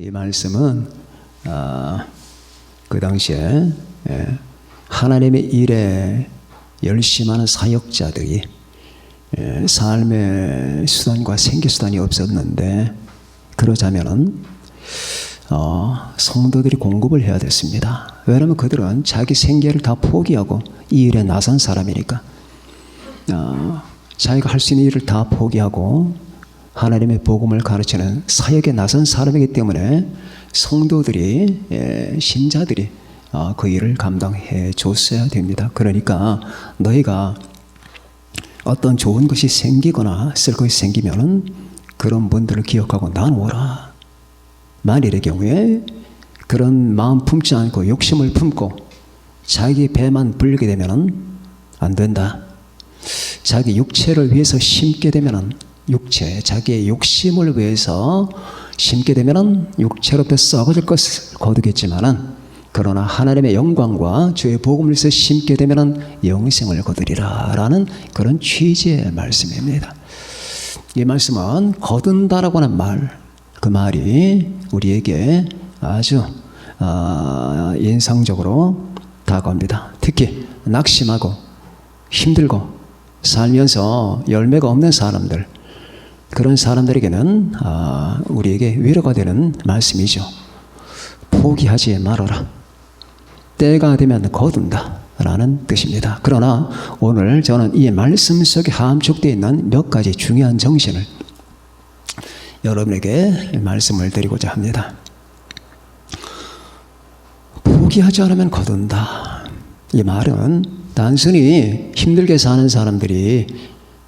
이 말씀은 그 당시에 하나님의 일에 열심하는 사역자들이 삶의 수단과 생계수단이 없었는데, 그러자면은 성도들이 공급을 해야 됐습니다. 왜냐하면 그들은 자기 생계를 다 포기하고 이 일에 나선 사람이니까, 자기가 할 수 있는 일을 다 포기하고 하나님의 복음을 가르치는 사역에 나선 사람이기 때문에 성도들이, 신자들이 그 일을 감당해 줬어야 됩니다. 그러니까 너희가 어떤 좋은 것이 생기거나 쓸 것이 생기면은 그런 분들을 기억하고 나누어라. 만일의 경우에 그런 마음 품지 않고 욕심을 품고 자기 배만 불리게 되면은 안 된다. 자기 육체를 위해서 심게 되면은 자기의 욕심을 위해서 심게 되면은 육체로부터 썩어질 것을 거두겠지만은, 그러나 하나님의 영광과 주의 복음을 위해서 심게 되면은 영생을 거두리라 라는 그런 취지의 말씀입니다. 이 말씀은 거둔다라고 하는 말, 그 말이 우리에게 아주 인상적으로 다가옵니다. 특히 낙심하고 힘들고 살면서 열매가 없는 사람들, 그런 사람들에게는 우리에게 위로가 되는 말씀이죠. 포기하지 말아라. 때가 되면 거둔다 라는 뜻입니다. 그러나 오늘 저는 이 말씀 속에 함축되어 있는 몇 가지 중요한 정신을 여러분에게 말씀을 드리고자 합니다. 포기하지 않으면 거둔다. 이 말은 단순히 힘들게 사는 사람들이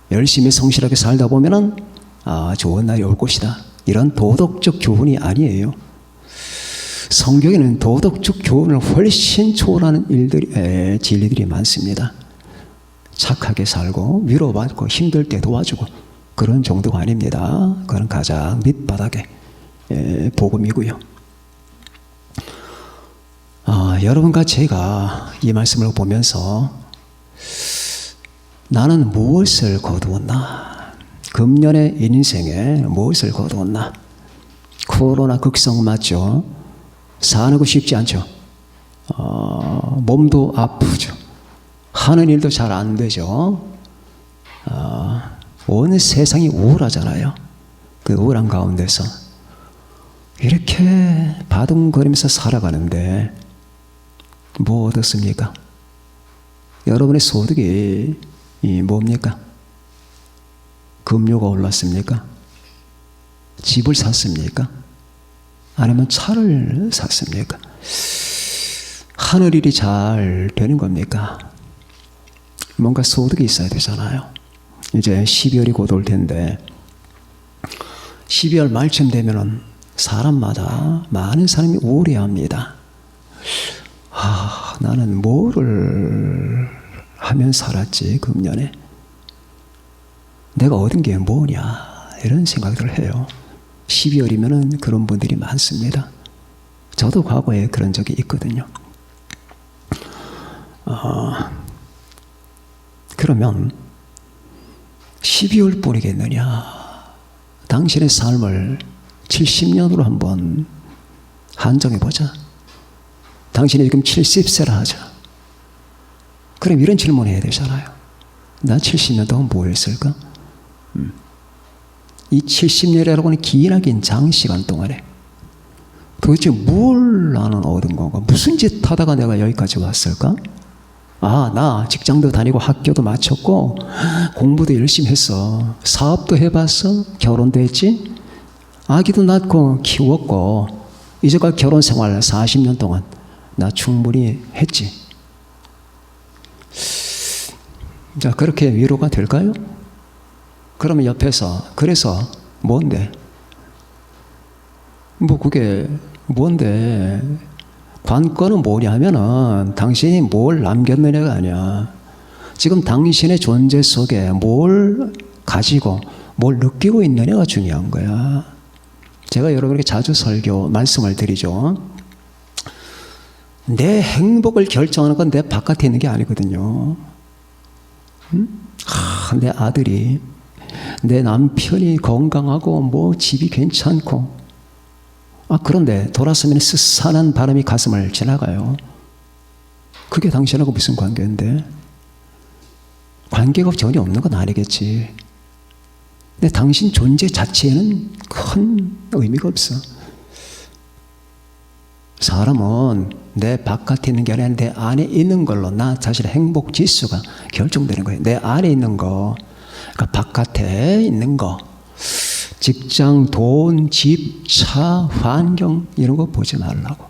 열심히 성실하게 살다 보면은 좋은 날이 올 것이다, 이런 도덕적 교훈이 아니에요. 성경에는 도덕적 교훈을 훨씬 초월하는 진리들이 많습니다. 착하게 살고 위로받고 힘들 때 도와주고 그런 정도가 아닙니다. 그건 가장 밑바닥의 복음이고요. 여러분과 제가 이 말씀을 보면서 나는 무엇을 거두었나? 금년의 인생에 무엇을 거두었나? 코로나 극성 맞죠? 사는 거 쉽지 않죠. 몸도 아프죠. 하는 일도 잘 안 되죠. 온 세상이 우울하잖아요. 그 우울한 가운데서 이렇게 바둥거리면서 살아가는데 뭐 얻었습니까? 여러분의 소득이 뭡니까? 금료가 올랐습니까? 집을 샀습니까? 아니면 차를 샀습니까? 하늘 일이 잘 되는 겁니까? 뭔가 소득이 있어야 되잖아요. 이제 12월이 곧 올 텐데 12월 말쯤 되면은 사람마다 많은 사람이 우울해합니다. 나는 뭐를 하면 살았지 금년에? 내가 얻은 게 뭐냐? 이런 생각들을 해요. 12월이면은 그런 분들이 많습니다. 저도 과거에 그런 적이 있거든요. 그러면 12월 뿐이겠느냐? 당신의 삶을 70년으로 한번 한정해보자. 당신이 지금 70세라 하자. 그럼 이런 질문을 해야 되잖아요. 나 70년 동안 뭐 했을까? 이 70년이라고 하는 기나긴 장시간 동안에 도대체 뭘 나는 얻은 건가? 무슨 짓 하다가 내가 여기까지 왔을까? 나 직장도 다니고 학교도 마쳤고 공부도 열심히 했어. 사업도 해봤어. 결혼도 했지. 아기도 낳고 키웠고 이제까지 결혼 생활 40년 동안 나 충분히 했지. 자, 그렇게 위로가 될까요? 그러면 옆에서 그래서 뭔데? 뭐 그게 뭔데? 관건은 뭐냐면은 당신이 뭘 남겼느냐가 아니야. 지금 당신의 존재 속에 뭘 가지고 뭘 느끼고 있느냐가 중요한 거야. 제가 여러분에게 자주 말씀을 드리죠. 내 행복을 결정하는 건 내 바깥에 있는 게 아니거든요. 내 아들이, 내 남편이 건강하고 뭐 집이 괜찮고 그런데 돌아서면 스산한 바람이 가슴을 지나가요. 그게 당신하고 무슨 관계인데? 관계가 전혀 없는 건 아니겠지. 근데 당신 존재 자체에는 큰 의미가 없어. 사람은 내 바깥에 있는 게 아니라 내 안에 있는 걸로 나 자신의 행복 지수가 결정되는 거예요. 내 안에 있는 거, 그러니까 바깥에 있는 거, 직장, 돈, 집, 차, 환경 이런 거 보지 말라고.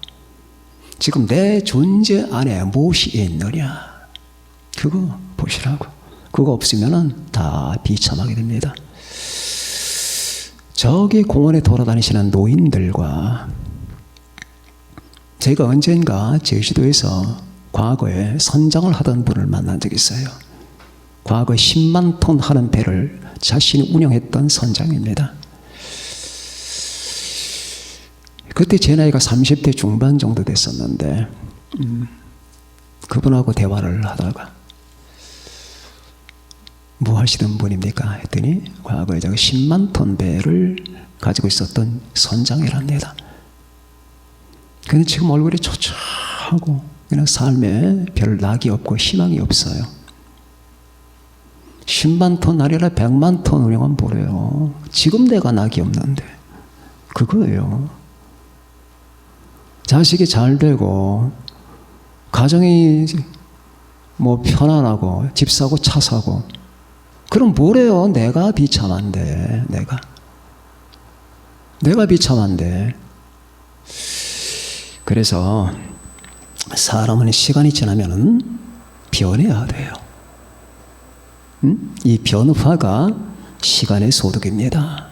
지금 내 존재 안에 무엇이 있느냐, 그거 보시라고. 그거 없으면 다 비참하게 됩니다. 저기 공원에 돌아다니시는 노인들과 제가 언젠가 제주도에서 과거에 선장을 하던 분을 만난 적이 있어요. 과거에 10만 톤 하는 배를 자신이 운영했던 선장입니다. 그때 제 나이가 30대 중반 정도 됐었는데 그분하고 대화를 하다가 뭐 하시던 분입니까? 했더니 과거에 제가 10만 톤 배를 가지고 있었던 선장이랍니다. 근데 지금 얼굴이 초췌하고 그냥 삶에 별 낙이 없고 희망이 없어요. 10만 톤 아니라 100만 톤 운영은 보래요. 지금 내가 낙이 없는데 그거예요. 자식이 잘 되고 가정이 뭐 편안하고 집 사고 차 사고 그럼 뭐래요? 내가 비참한데. 내가 비참한데. 그래서 사람은 시간이 지나면 변해야 돼요. 이 변화가 시간의 소득입니다.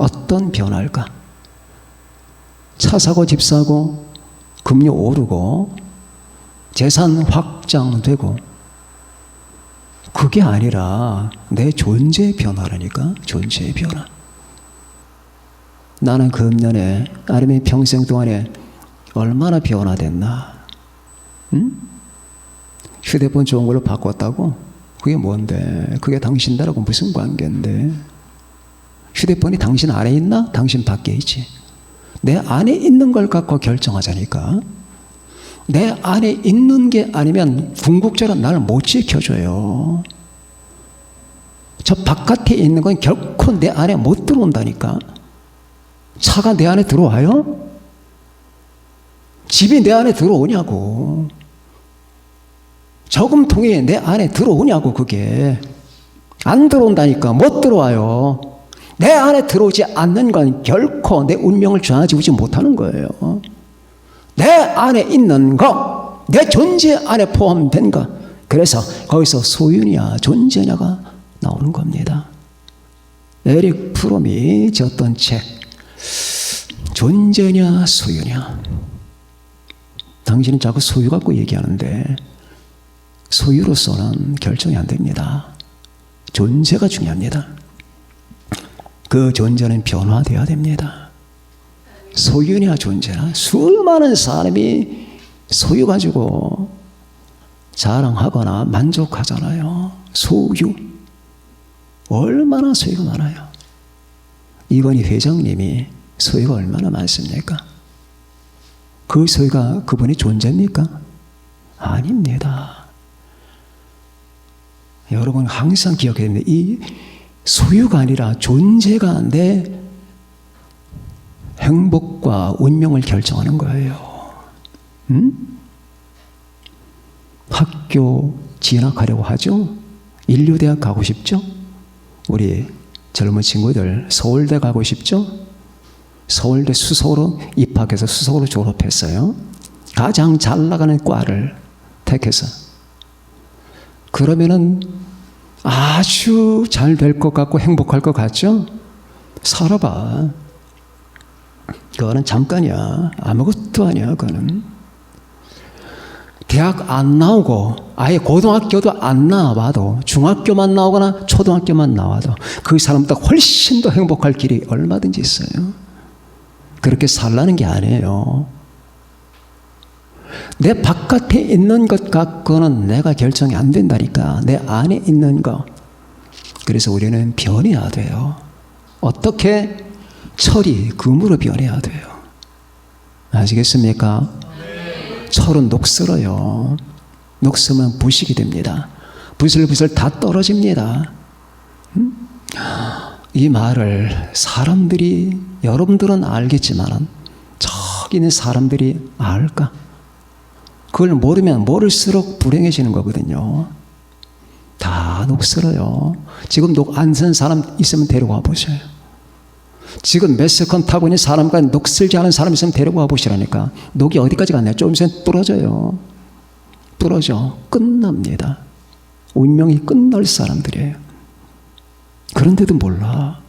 어떤 변화일까? 차 사고 집 사고 금리 오르고 재산 확장되고 그게 아니라 내 존재의 변화라니까. 존재의 변화. 나는 금년에 아니면 평생 동안에 얼마나 변화됐나? 휴대폰 좋은 걸로 바꿨다고? 그게 뭔데? 그게 당신들하고 무슨 관계인데? 휴대폰이 당신 안에 있나? 당신 밖에 있지. 내 안에 있는 걸 갖고 결정하자니까. 내 안에 있는 게 아니면 궁극적으로 나를 못 지켜줘요. 저 바깥에 있는 건 결코 내 안에 못 들어온다니까. 차가 내 안에 들어와요? 집이 내 안에 들어오냐고. 저금통이 내 안에 들어오냐고. 그게 안 들어온다니까. 못 들어와요. 내 안에 들어오지 않는 건 결코 내 운명을 좌지우지 못하는 거예요. 내 안에 있는 거, 내 존재 안에 포함된 거. 그래서 거기서 소유냐 존재냐가 나오는 겁니다. 에릭 프롬이 지었던 책, 존재냐 소유냐. 당신은 자꾸 소유 갖고 얘기하는데 소유로서는 결정이 안 됩니다. 존재가 중요합니다. 그 존재는 변화되어야 됩니다. 소유냐 존재나. 수많은 사람이 소유 가지고 자랑하거나 만족하잖아요. 소유. 얼마나 소유가 많아요. 이건희 회장님이 소유가 얼마나 많습니까? 그 소유가 그분의 존재입니까? 아닙니다. 여러분 항상 기억해야 됩니다. 이 소유가 아니라 존재가 내 행복과 운명을 결정하는 거예요. 학교 진학하려고 하죠? 인류대학 가고 싶죠? 우리 젊은 친구들 서울대 가고 싶죠? 서울대 수석으로 입학해서 수석으로 졸업했어요. 가장 잘 나가는 과를 택해서. 그러면은 아주 잘 될 것 같고 행복할 것 같죠? 살아봐. 그거는 잠깐이야. 아무것도 아니야. 그거는. 대학 안 나오고 아예 고등학교도 안 나와봐도 중학교만 나오거나 초등학교만 나와도 그 사람보다 훨씬 더 행복할 길이 얼마든지 있어요. 그렇게 살라는 게 아니에요. 내 바깥에 있는 것 갖고는 내가 결정이 안 된다니까. 내 안에 있는 거. 그래서 우리는 변해야 돼요. 어떻게? 철이 금으로 변해야 돼요. 아시겠습니까? 철은 녹슬어요. 녹슬면 부식이 됩니다. 부슬부슬 다 떨어집니다. 이 말을 사람들이, 여러분들은 알겠지만 저기 있는 사람들이 알까? 그걸 모르면 모를수록 불행해지는 거거든요. 다 녹슬어요. 지금 녹 안 쓴 사람 있으면 데리고 와 보셔요. 지금 메스컨 타고 있는 사람과 녹슬지 않은 사람 있으면 데리고 와 보시라니까. 녹이 어디까지 갔나요? 좀 있으면 부러져요. 부러져. 끝납니다. 운명이 끝날 사람들이에요. 그런데도 몰라.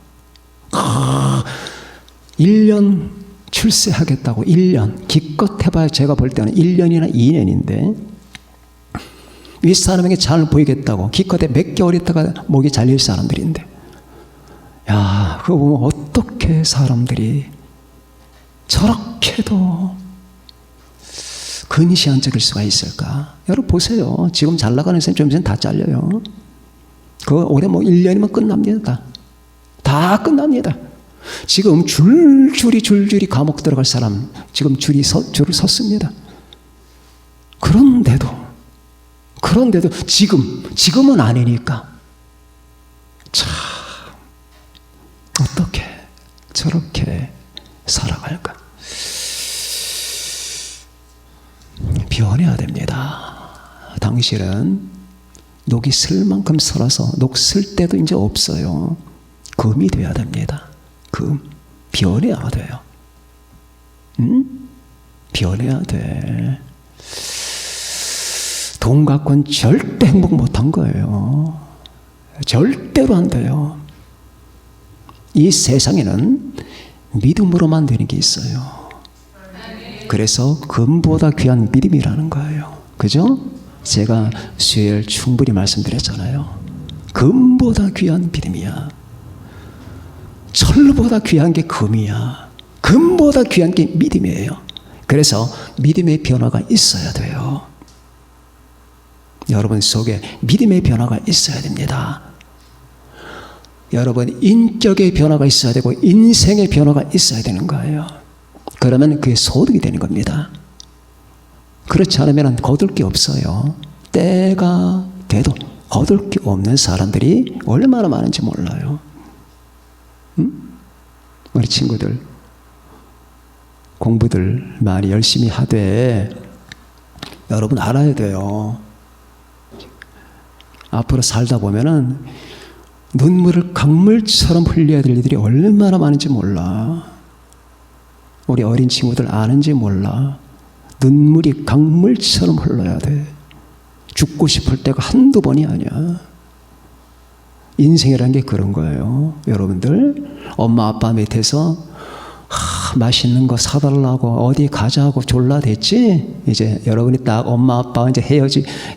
1년 출세하겠다고 1년. 기껏 해봐야 제가 볼 때는 1년이나 2년인데 윗사람에게 잘 보이겠다고 기껏해 몇 개월 있다가 목이 잘릴 사람들인데, 야, 그거 보면 어떻게 사람들이 저렇게도 근시안적일 수가 있을까? 여러분 보세요. 지금 잘 나가는 사람 좀 있으면 다 잘려요. 그거 올해 뭐 1년이면 끝납니다. 다 끝납니다. 지금 줄줄이 감옥 들어갈 사람 지금 줄을 섰습니다. 그런데도 지금은 아니니까 참 어떻게 저렇게 살아갈까? 변해야 됩니다. 당신은 녹이 슬 만큼 슬어서 녹 슬 때도 이제 없어요. 금이 돼야 됩니다. 금. 변해야 돼요. 변해야 돼. 돈 갖고는 절대 행복 못한 거예요. 절대로 안 돼요. 이 세상에는 믿음으로만 되는 게 있어요. 그래서 금보다 귀한 믿음이라는 거예요. 그죠? 제가 수요일 충분히 말씀드렸잖아요. 금보다 귀한 믿음이야. 철보다 귀한 게 금이야. 금보다 귀한 게 믿음이에요. 그래서 믿음의 변화가 있어야 돼요. 여러분 속에 믿음의 변화가 있어야 됩니다. 여러분 인격의 변화가 있어야 되고 인생의 변화가 있어야 되는 거예요. 그러면 그게 소득이 되는 겁니다. 그렇지 않으면 거둘 게 없어요. 때가 돼도 거둘 게 없는 사람들이 얼마나 많은지 몰라요. 우리 친구들 공부들 많이 열심히 하되 여러분 알아야 돼요. 앞으로 살다 보면은 눈물을 강물처럼 흘려야 될 일들이 얼마나 많은지 몰라. 우리 어린 친구들 아는지 몰라. 눈물이 강물처럼 흘러야 돼. 죽고 싶을 때가 한두 번이 아니야. 인생이라는 게 그런 거예요. 여러분들 엄마 아빠 밑에서 맛있는 거 사달라고 어디 가자고 졸라댔지. 이제 여러분이 딱 엄마 아빠가 이제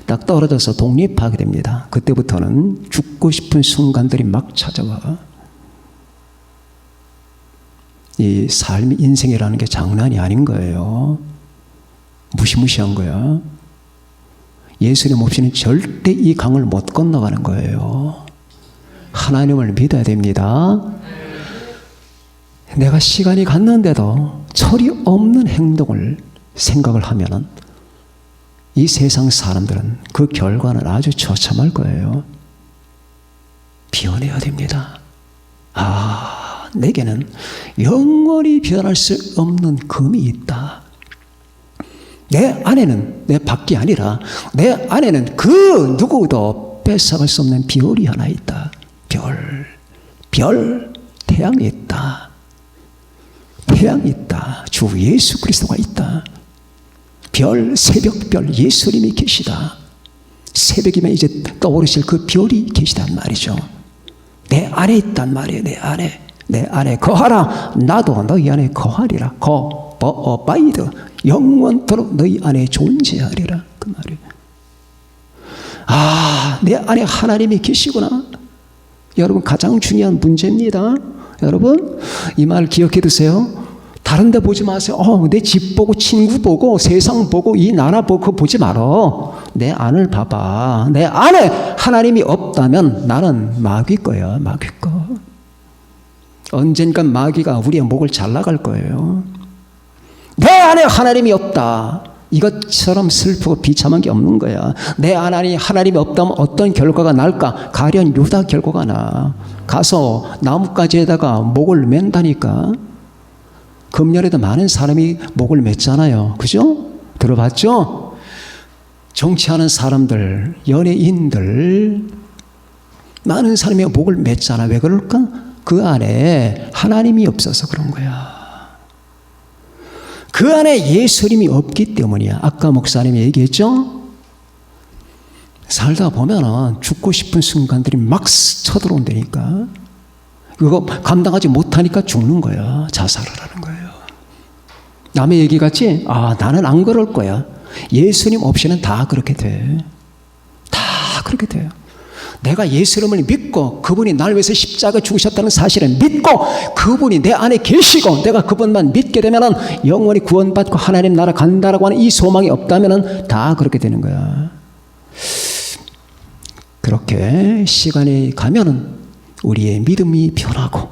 딱 떨어져서 독립하게 됩니다. 그때부터는 죽고 싶은 순간들이 막 찾아와. 이 삶, 인생이라는 게 장난이 아닌 거예요. 무시무시한 거야. 예수님 없이는 절대 이 강을 못 건너가는 거예요. 하나님을 믿어야 됩니다. 내가 시간이 갔는데도 철이 없는 행동을 생각을 하면은 이 세상 사람들은 그 결과는 아주 처참할 거예요. 변해야 됩니다. 내게는 영원히 변할 수 없는 금이 있다. 내 안에는 내 밖이 아니라 내 안에는 그 누구도 뺏어갈 수 없는 별이 하나 있다. 태양이 있다. 태양이 있다. 주 예수 그리스도가 있다. 새벽별 예수님이 계시다. 새벽이면 이제 떠오르실 그 별이 계시단 말이죠. 내 안에 있단 말이에요. 내 안에 거하라. 나도 너희 안에 거하리라. abide. 영원토록 너희 안에 존재하리라. 그 말이에요. 내 안에 하나님이 계시구나. 여러분 가장 중요한 문제입니다. 여러분 이 말 기억해 두세요. 다른 데 보지 마세요. 내 집 보고 친구 보고 세상 보고 이 나라 보고 그거 보지 말어. 내 안을 봐봐. 내 안에 하나님이 없다면 나는 마귀 거야. 마귀 거. 언젠간 마귀가 우리의 목을 잘라갈 거예요. 내 안에 하나님이 없다. 이것처럼 슬프고 비참한 게 없는 거야. 내 안에 하나님이 없다면 어떤 결과가 날까? 가련 유다 결과가 나. 가서 나뭇가지에다가 목을 맨다니까. 금년에도 많은 사람이 목을 맸잖아요. 그죠? 들어봤죠? 정치하는 사람들, 연예인들, 많은 사람이 목을 맸잖아. 왜 그럴까? 그 안에 하나님이 없어서 그런 거야. 그 안에 예수님이 없기 때문이야. 아까 목사님이 얘기했죠? 살다 보면은 죽고 싶은 순간들이 막 쳐들어온다니까. 그거 감당하지 못하니까 죽는 거야. 자살을 하는 거예요. 남의 얘기 같지? 아, 나는 안 그럴 거야. 예수님 없이는 다 그렇게 돼. 다 그렇게 돼요. 내가 예수님을 믿고 그분이 나를 위해서 십자가 죽으셨다는 사실을 믿고 그분이 내 안에 계시고 내가 그분만 믿게 되면은 영원히 구원받고 하나님 나라 간다라고 하는 이 소망이 없다면은 다 그렇게 되는 거야. 그렇게 시간이 가면은 우리의 믿음이 변하고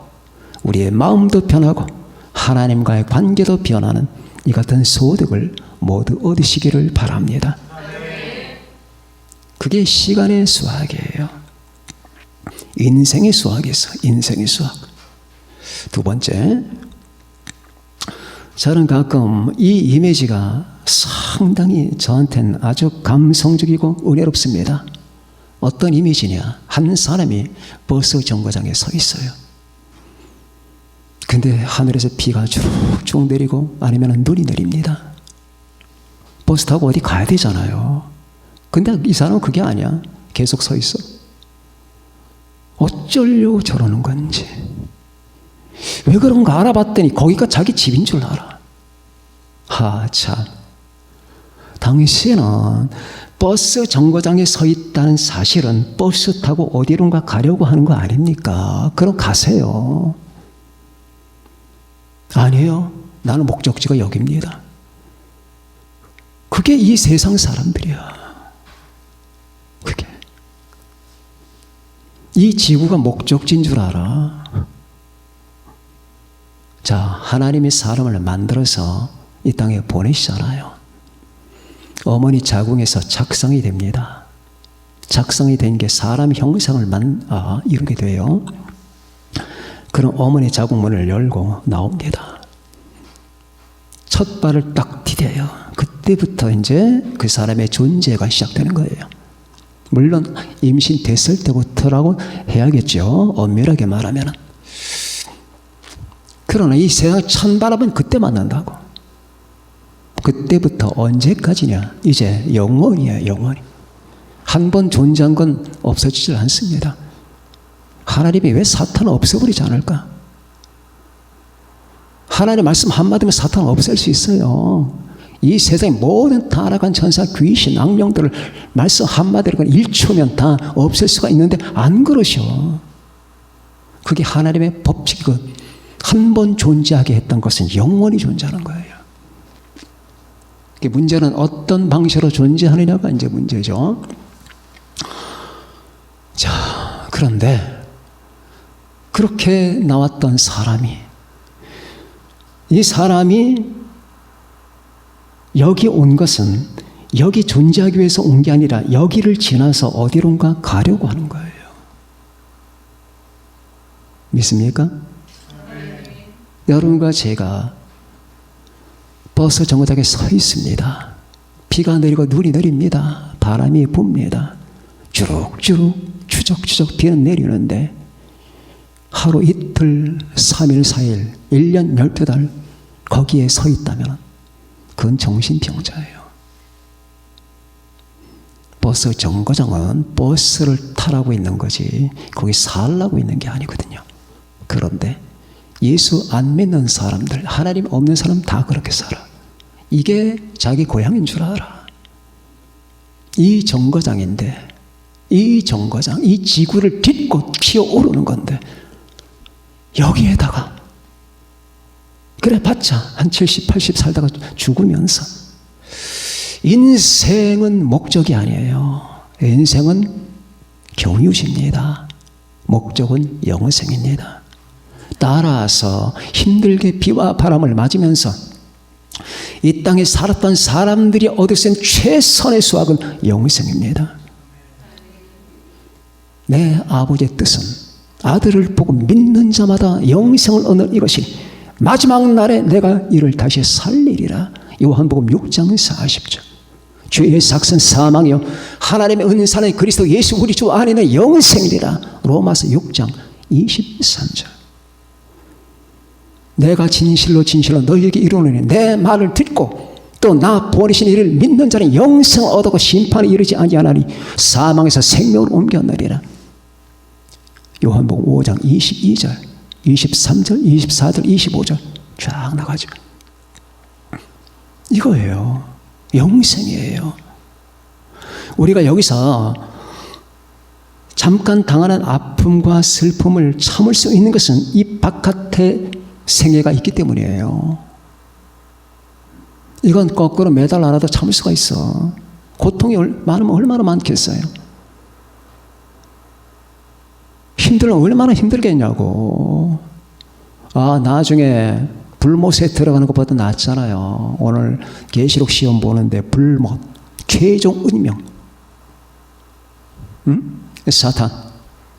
우리의 마음도 변하고 하나님과의 관계도 변하는 이 같은 소득을 모두 얻으시기를 바랍니다. 그게 시간의 수학이에요. 인생의 수학이 있어. 인생의 수학. 두 번째, 저는 가끔 이 이미지가 상당히 저한테는 아주 감성적이고 은혜롭습니다. 어떤 이미지냐? 한 사람이 버스 정거장에 서 있어요. 근데 하늘에서 비가 쭉쭉 내리고 아니면 눈이 내립니다. 버스 타고 어디 가야 되잖아요. 근데 이 사람은 그게 아니야. 계속 서 있어. 어쩌려고 저러는 건지. 왜 그런가 알아봤더니 거기가 자기 집인 줄 알아. 참. 당신은 버스 정거장에 서 있다는 사실은 버스 타고 어디론가 가려고 하는 거 아닙니까? 그럼 가세요. 아니에요. 나는 목적지가 여기입니다. 그게 이 세상 사람들이야. 그게. 이 지구가 목적지인 줄 알아. 자, 하나님이 사람을 만들어서 이 땅에 보내시잖아요. 어머니 자궁에서 작성이 됩니다. 작성이 된 게 사람 형상을 이루게 돼요. 그럼 어머니 자궁문을 열고 나옵니다. 첫 발을 딱 디뎌요. 그때부터 이제 그 사람의 존재가 시작되는 거예요. 물론 임신됐을 때부터라고 해야겠죠. 엄밀하게 말하면. 그러나 이 세상 찬바람은 그때 만난다고. 그때부터 언제까지냐? 이제 영원이에요. 영원히. 한 번 존재한 건 없어지질 않습니다. 하나님이 왜 사탄을 없애버리지 않을까? 하나님의 말씀 한마디면 사탄을 없앨 수 있어요. 이 세상의 모든 타락한 천사, 귀신, 악령들을 말씀 한마디로 1초면 다 없앨 수가 있는데 안 그러셔. 그게 하나님의 법칙이고 한 번 존재하게 했던 것은 영원히 존재하는 거예요. 문제는 어떤 방식으로 존재하느냐가 이제 문제죠. 자, 그런데 그렇게 나왔던 사람이, 이 사람이 여기 온 것은 여기 존재하기 위해서 온 게 아니라 여기를 지나서 어디론가 가려고 하는 거예요. 믿습니까? 여러분과 제가 버스 정거장에 서 있습니다. 비가 내리고 눈이 내립니다. 바람이 붑니다. 주룩주룩 추적추적 비는 내리는데 하루 이틀 3일 4일 1년 12달 거기에 서 있다면 그건 정신병자예요. 버스 정거장은 버스를 타라고 있는 거지 거기 살라고 있는 게 아니거든요. 그런데 예수 안 믿는 사람들, 하나님 없는 사람 다 그렇게 살아. 이게 자기 고향인 줄 알아. 이 정거장인데, 이 정거장, 이 지구를 딛고 피어오르는 건데 여기에다가 그래 봤자 한 70, 80 살다가 죽으면서 인생은 목적이 아니에요. 인생은 경유십니다. 목적은 영생입니다. 따라서 힘들게 비와 바람을 맞으면서 이 땅에 살았던 사람들이 얻을 수 있는 최선의 수확은 영생입니다. 내 아버지의 뜻은 아들을 보고 믿는 자마다 영생을 얻는 이것이 마지막 날에 내가 이를 다시 살리리라. 요한복음 6장 40절. 죄의 삭은 사망이요 하나님의 은사는 그리스도 예수 우리 주 안에는 영생이리라. 로마서 6장 23절. 내가 진실로 너희에게 이르노니 내 말을 듣고 또 나 보내신 이를 믿는 자는 영생을 얻고 심판에 이르지 아니하나니 사망에서 생명으로 옮겼느니라. 요한복음 5장 22절, 23절, 24절, 25절 쫙 나가죠. 이거예요. 영생이에요. 우리가 여기서 잠깐 당하는 아픔과 슬픔을 참을 수 있는 것은 이 바깥에 생애가 있기 때문이에요. 이건 거꾸로 매달 알아도 참을 수가 있어. 고통이 많으면 얼마나 많겠어요. 힘들면 얼마나 힘들겠냐고. 나중에 불못에 들어가는 것보다 낫잖아요. 오늘 계시록 시험 보는데 불못, 최종 운명, 사탄,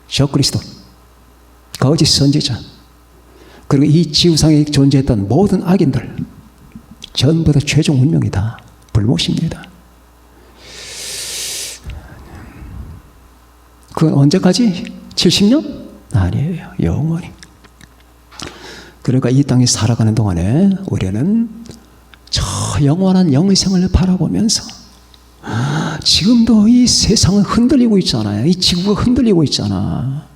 적그리스도, 거짓 선지자, 그리고 이 지구상에 존재했던 모든 악인들 전부 다 최종 운명이다. 불못입니다. 그건 언제까지? 70년? 아니에요. 영원히. 그러니까 이 땅에 살아가는 동안에 우리는 저 영원한 영생을 바라보면서 지금도 이 세상은 흔들리고 있잖아요. 이 지구가 흔들리고 있잖아.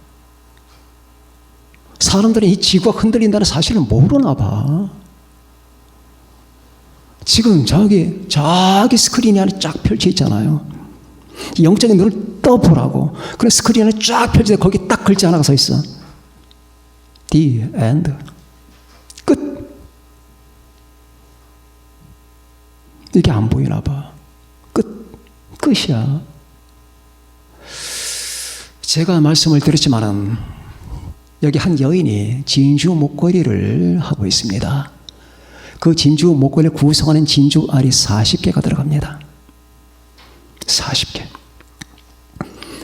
사람들은 이 지구가 흔들린다는 사실을 모르나 봐. 지금 저기 스크린이 안에 쫙 펼쳐 있잖아요. 영적인 눈을 떠보라고. 그런 스크린 안에 쫙 펼쳐져 거기 딱 글자 하나가 서 있어. The end. 끝. 이게 안 보이나 봐. 끝이야. 제가 말씀을 드렸지만은 여기 한 여인이 진주 목걸이를 하고 있습니다. 그 진주 목걸이를 구성하는 진주 알이 40개가 들어갑니다. 40개.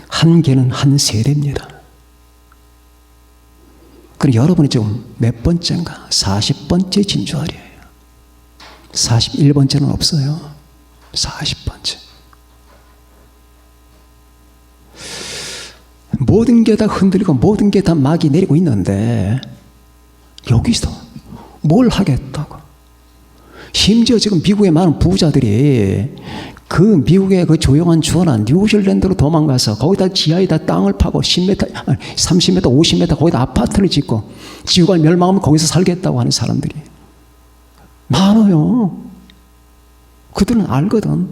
한 개는 한 세대입니다. 그럼 여러분이 지금 몇 번째인가? 40번째 진주 알이에요. 41번째는 없어요. 40번째. 모든 게 다 흔들리고 모든 게 다 막이 내리고 있는데 여기서 뭘 하겠다고. 심지어 지금 미국의 많은 부자들이 그 미국의 그 조용한 주원한 뉴질랜드로 도망가서 거기다 지하에다 땅을 파고 10m, 30m, 50m 거기다 아파트를 짓고 지구가 멸망하면 거기서 살겠다고 하는 사람들이 많아요. 그들은 알거든.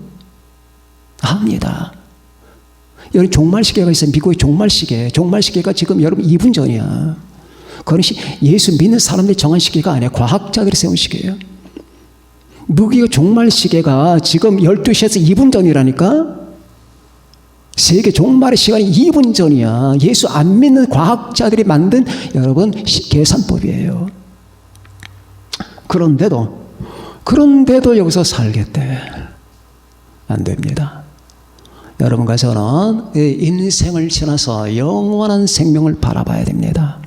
압니다. 여러분 종말시계가 있어요. 미국의 종말시계. 종말시계가 지금 여러분 2분 전이야. 그건 예수 믿는 사람들이 정한 시계가 아니야. 과학자들이 세운 시계예요. 미국의 종말시계가 지금 12시에서 2분 전이라니까. 세계 종말의 시간이 2분 전이야. 예수 안 믿는 과학자들이 만든 여러분 계산법이에요. 그런데도 여기서 살겠대. 안 됩니다. 여러분과 저는 인생을 지나서 영원한 생명을 바라봐야 됩니다.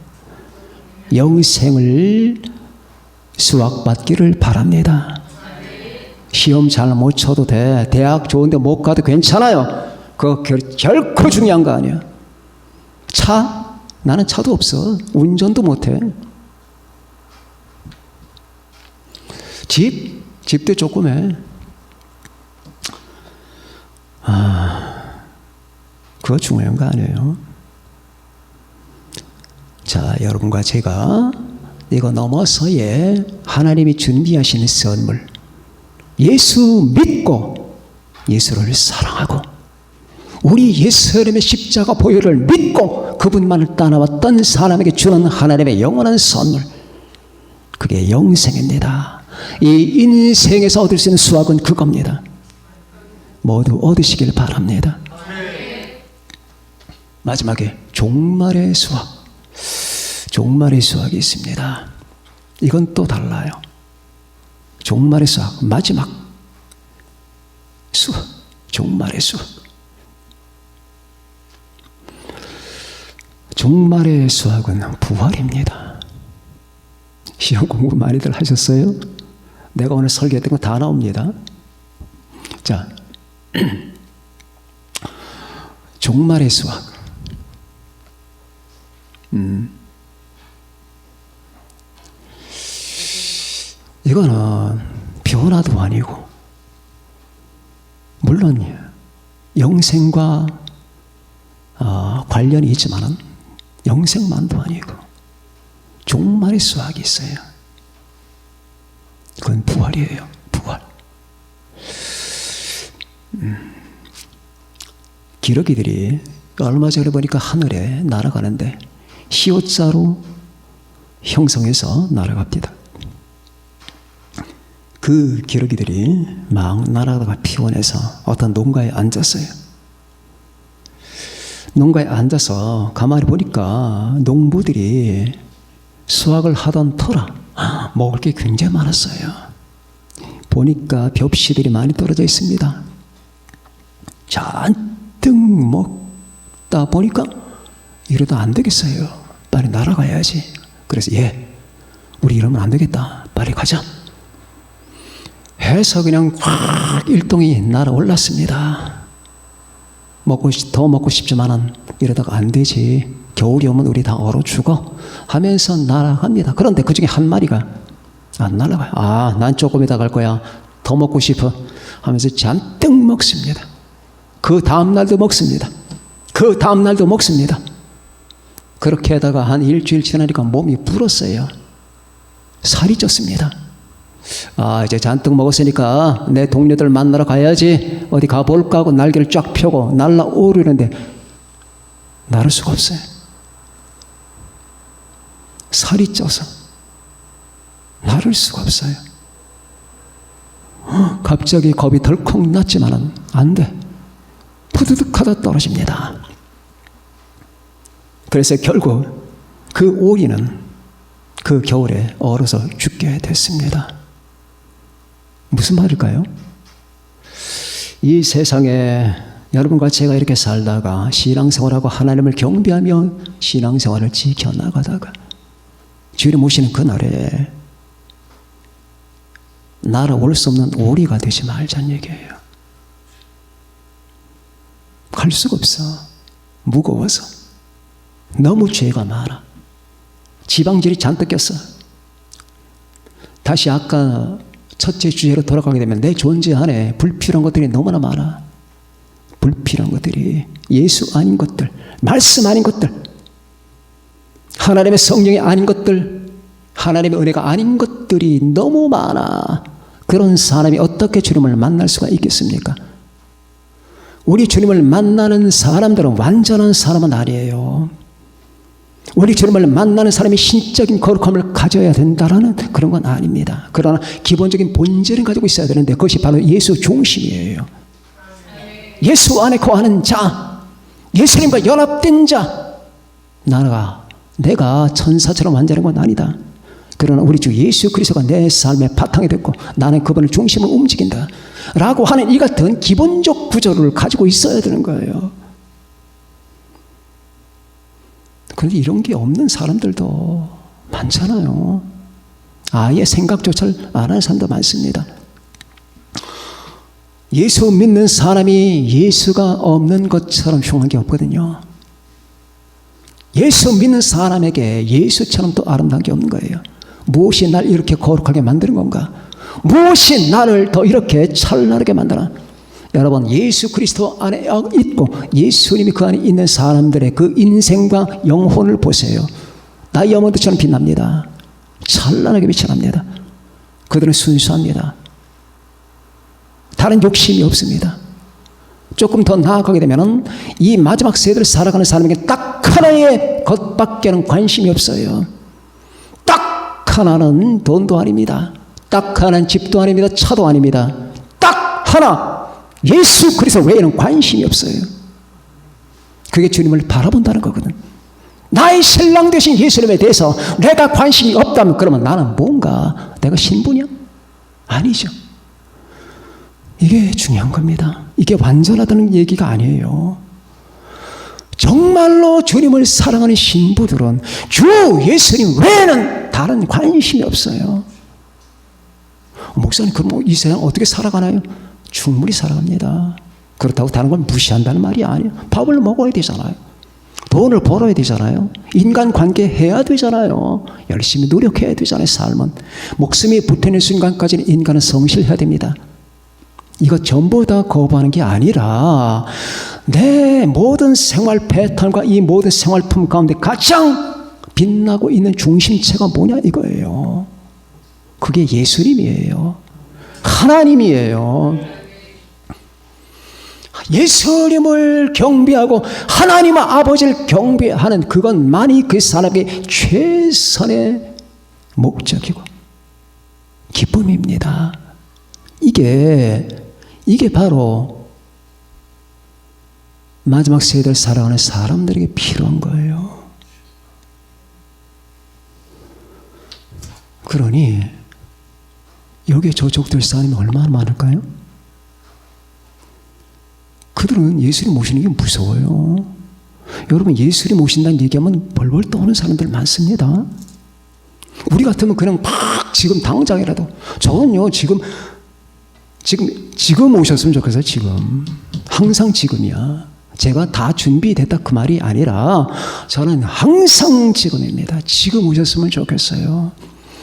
영생을 수확받기를 바랍니다. 시험 잘 못 쳐도 돼. 대학 좋은데 못 가도 괜찮아요. 그거 결코 중요한 거 아니야. 나는 차도 없어. 운전도 못해. 집도 조그매. 그거 중요한 거 아니에요. 자, 여러분과 제가 이거 넘어서의 하나님이 준비하시는 선물, 예수 믿고 예수를 사랑하고 우리 예수님의 십자가 보혈을 믿고 그분만을 따라왔던 사람에게 주는 하나님의 영원한 선물, 그게 영생입니다. 이 인생에서 얻을 수 있는 수확은 그겁니다. 모두 얻으시길 바랍니다. 마지막에 종말의 수확이 있습니다. 이건 또 달라요. 종말의 수학, 마지막 수학, 종말의 수학. 종말의 수학은 부활입니다. 시험 공부 많이들 하셨어요? 내가 오늘 설계했던 거 다 나옵니다. 자, 종말의 수학. 이거는 변화도 아니고, 물론 영생과 관련이 있지만은 영생만도 아니고 종말의 수학이 있어요. 그건 부활이에요. 부활. 기러기들이 얼마 전에 보니까 하늘에 날아가는데 히읗자로 형성해서 날아갑니다. 그 기러기들이 막 날아가다가 피곤해서 어떤 농가에 앉았어요. 농가에 앉아서 가만히 보니까 농부들이 수확을 하던 터라 먹을 게 굉장히 많았어요. 보니까 벽시들이 많이 떨어져 있습니다. 잔뜩 먹다 보니까 이러다 안 되겠어요. 빨리 날아가야지. 그래서 우리 이러면 안 되겠다. 빨리 가자. 해서 그냥 확 일동이 날아올랐습니다. 더 먹고 싶지만은 이러다가 안 되지. 겨울이 오면 우리 다 얼어 죽어 하면서 날아갑니다. 그런데 그 중에 한 마리가 안 날아가요. 난 조금 이따 갈 거야. 더 먹고 싶어 하면서 잔뜩 먹습니다. 그 다음날도 먹습니다. 그 다음날도 먹습니다. 그렇게 하다가 한 일주일 지나니까 몸이 불었어요. 살이 쪘습니다. 이제 잔뜩 먹었으니까 내 동료들 만나러 가야지. 어디 가볼까 하고 날개를 쫙 펴고 날아오르는데 날을 수가 없어요. 살이 쪄서 날을 수가 없어요. 갑자기 겁이 덜컥 났지만은 안 돼. 푸드득하다 떨어집니다. 그래서 결국 그 오리는 그 겨울에 얼어서 죽게 됐습니다. 무슨 말일까요? 이 세상에 여러분과 제가 이렇게 살다가 신앙생활하고 하나님을 경배하며 신앙생활을 지켜나가다가 주를 모시는 그날에 날아올 수 없는 오리가 되지 말자는 얘기예요. 갈 수가 없어. 무거워서. 너무 죄가 많아. 지방질이 잔뜩 꼈어. 다시 아까 첫째 주제로 돌아가게 되면 내 존재 안에 불필요한 것들이 너무나 많아. 불필요한 것들이 예수 아닌 것들, 말씀 아닌 것들, 하나님의 성령이 아닌 것들, 하나님의 은혜가 아닌 것들이 너무 많아. 그런 사람이 어떻게 주님을 만날 수가 있겠습니까? 우리 주님을 만나는 사람들은 완전한 사람은 아니에요. 우리 주님을 만나는 사람이 신적인 거룩함을 가져야 된다라는 그런 건 아닙니다. 그러나 기본적인 본질은 가지고 있어야 되는데 그것이 바로 예수 중심이에요. 예수 안에 거하는 자, 예수님과 연합된 자. 내가 천사처럼 완전한 건 아니다. 그러나 우리 주 예수 그리스도가 내 삶의 바탕이 됐고 나는 그분을 중심으로 움직인다 라고 하는 이 같은 기본적 구조를 가지고 있어야 되는 거예요. 그런데 이런 게 없는 사람들도 많잖아요. 아예 생각조차 안 하는 사람도 많습니다. 예수 믿는 사람이 예수가 없는 것처럼 흉한 게 없거든요. 예수 믿는 사람에게 예수처럼 또 아름다운 게 없는 거예요. 무엇이 날 이렇게 거룩하게 만드는 건가? 무엇이 나를 더 이렇게 찬란하게 만드나? 여러분, 예수 그리스도 안에 있고 예수님이 그 안에 있는 사람들의 그 인생과 영혼을 보세요. 다이아몬드처럼 빛납니다. 찬란하게 빛이 납니다. 그들은 순수합니다. 다른 욕심이 없습니다. 조금 더 나아가게 되면 이 마지막 세대를 살아가는 사람에게 딱 하나의 것밖에는 관심이 없어요. 딱 하나는 돈도 아닙니다. 딱 하나는 집도 아닙니다. 차도 아닙니다. 딱 하나, 예수 그리스도 외에는 관심이 없어요. 그게 주님을 바라본다는 거거든. 나의 신랑 되신 예수님에 대해서 내가 관심이 없다면 그러면 나는 뭔가 내가 신부냐? 아니죠. 이게 중요한 겁니다. 이게 완전하다는 얘기가 아니에요. 정말로 주님을 사랑하는 신부들은 주 예수님 외에는 다른 관심이 없어요. 목사님, 그럼 이 세상 어떻게 살아가나요? 충분히 살아갑니다. 그렇다고 다른 걸 무시한다는 말이 아니에요. 밥을 먹어야 되잖아요. 돈을 벌어야 되잖아요. 인간관계 해야 되잖아요. 열심히 노력해야 되잖아요. 삶은 목숨이 붙어있는 순간까지는 인간은 성실해야 됩니다. 이거 전부 다 거부하는 게 아니라 내 모든 생활 패턴과 이 모든 생활품 가운데 가장 빛나고 있는 중심체가 뭐냐 이거예요. 그게 예수님이에요. 하나님이에요. 예수님을 경배하고 하나님 아버지를 경배하는 그것만이 그 사람의 최선의 목적이고 기쁨입니다. 이게 바로 마지막 세대를 살아가는 사람들에게 필요한 거예요. 그러니 여기에 저족들 사람이 얼마나 많을까요? 그들은 예수님 모시는 게 무서워요. 여러분, 예수님 모신다는 얘기하면 벌벌 떠는 사람들 많습니다. 우리 같으면 그냥 막 지금 당장이라도 저는요 지금 오셨으면 좋겠어요. 지금 항상 지금이야. 제가 다 준비됐다 그 말이 아니라 저는 항상 지금입니다. 지금 오셨으면 좋겠어요.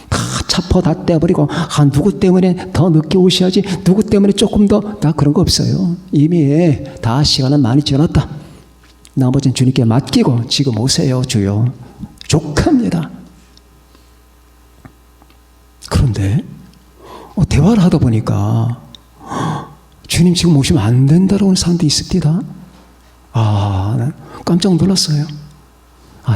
다 차퍼 다 떼버리고 누구 때문에 더 늦게 오셔야지, 누구 때문에 조금 더, 다 그런 거 없어요. 이미 다 시간은 많이 지났다. 나머지는 주님께 맡기고 지금 오세요. 주여 족합니다. 그런데 대화를 하다 보니까 주님 지금 오시면 안 된다라고 하는 사람도 있습니다. 난 깜짝 놀랐어요.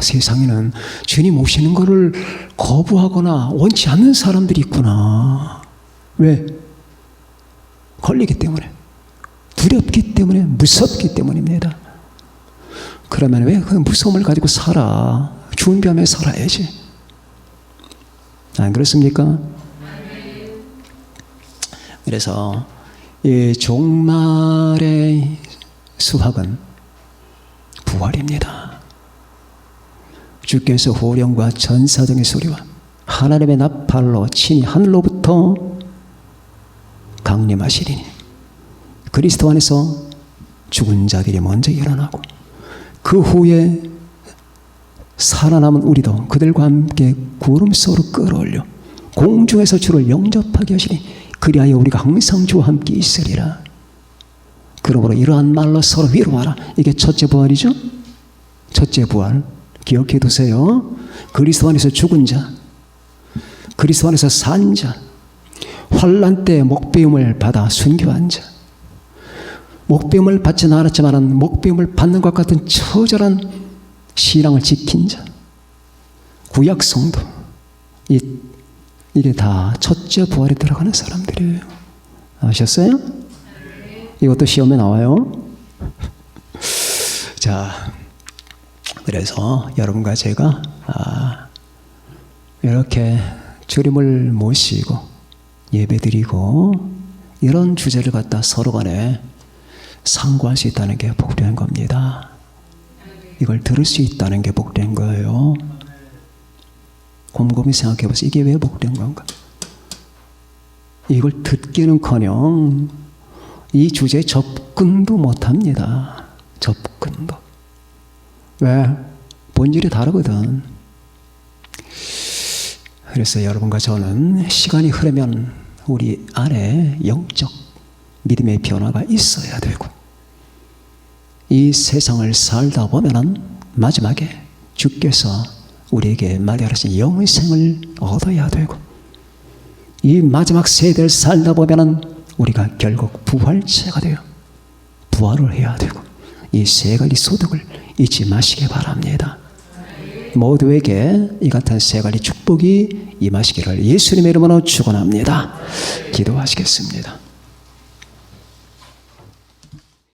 세상에는 주님 오시는 것을 거부하거나 원치 않는 사람들이 있구나. 왜? 걸리기 때문에, 두렵기 때문에, 무섭기 때문입니다. 그러면 왜 그 무서움을 가지고 살아? 준비하며 살아야지. 안 그렇습니까? 그래서 이 종말의 수확은 부활입니다. 주께서 호령과 전사등의 소리와 하나님의 나팔로 친히 하늘로부터 강림하시리니 그리스도 안에서 죽은 자들이 먼저 일어나고 그 후에 살아남은 우리도 그들과 함께 구름 속으로 끌어올려 공중에서 주를 영접하게 하시니 그리하여 우리가 항상 주와 함께 있으리라. 그러므로 이러한 말로 서로 위로하라. 이게 첫째 부활이죠. 첫째 부활 기억해 두세요. 그리스도 안에서 죽은 자, 그리스도 안에서 산 자, 환난 때 목배움을 받아 순교한 자, 목배움을 받지는 않았지만 목배움을 받는 것 같은 처절한 신앙을 지킨 자, 구약 성도, 이게 다 첫째 부활에 들어가는 사람들이에요. 아셨어요? 이것도 시험에 나와요. 자, 그래서 여러분과 제가 이렇게 주님을 모시고 예배드리고 이런 주제를 갖다 서로 간에 상고할 수 있다는 게 복된 겁니다. 이걸 들을 수 있다는 게 복된 거예요. 곰곰이 생각해 보세요. 이게 왜 복된 건가? 이걸 듣기는커녕 이 주제에 접근도 못합니다. 접근도. 왜? 본질이 다르거든. 그래서 여러분과 저는 시간이 흐르면 우리 안에 영적 믿음의 변화가 있어야 되고 이 세상을 살다 보면은 마지막에 주께서 우리에게 말하신 영생을 얻어야 되고 이 마지막 세대를 살다 보면은 우리가 결국 부활체가 되어 부활을 해야 되고 이 세 가지 소득을 잊지 마시기 바랍니다. 모두에게 이 같은 세 가지 축복이 임하시기를 예수님의 이름으로 축원합니다. 기도하시겠습니다.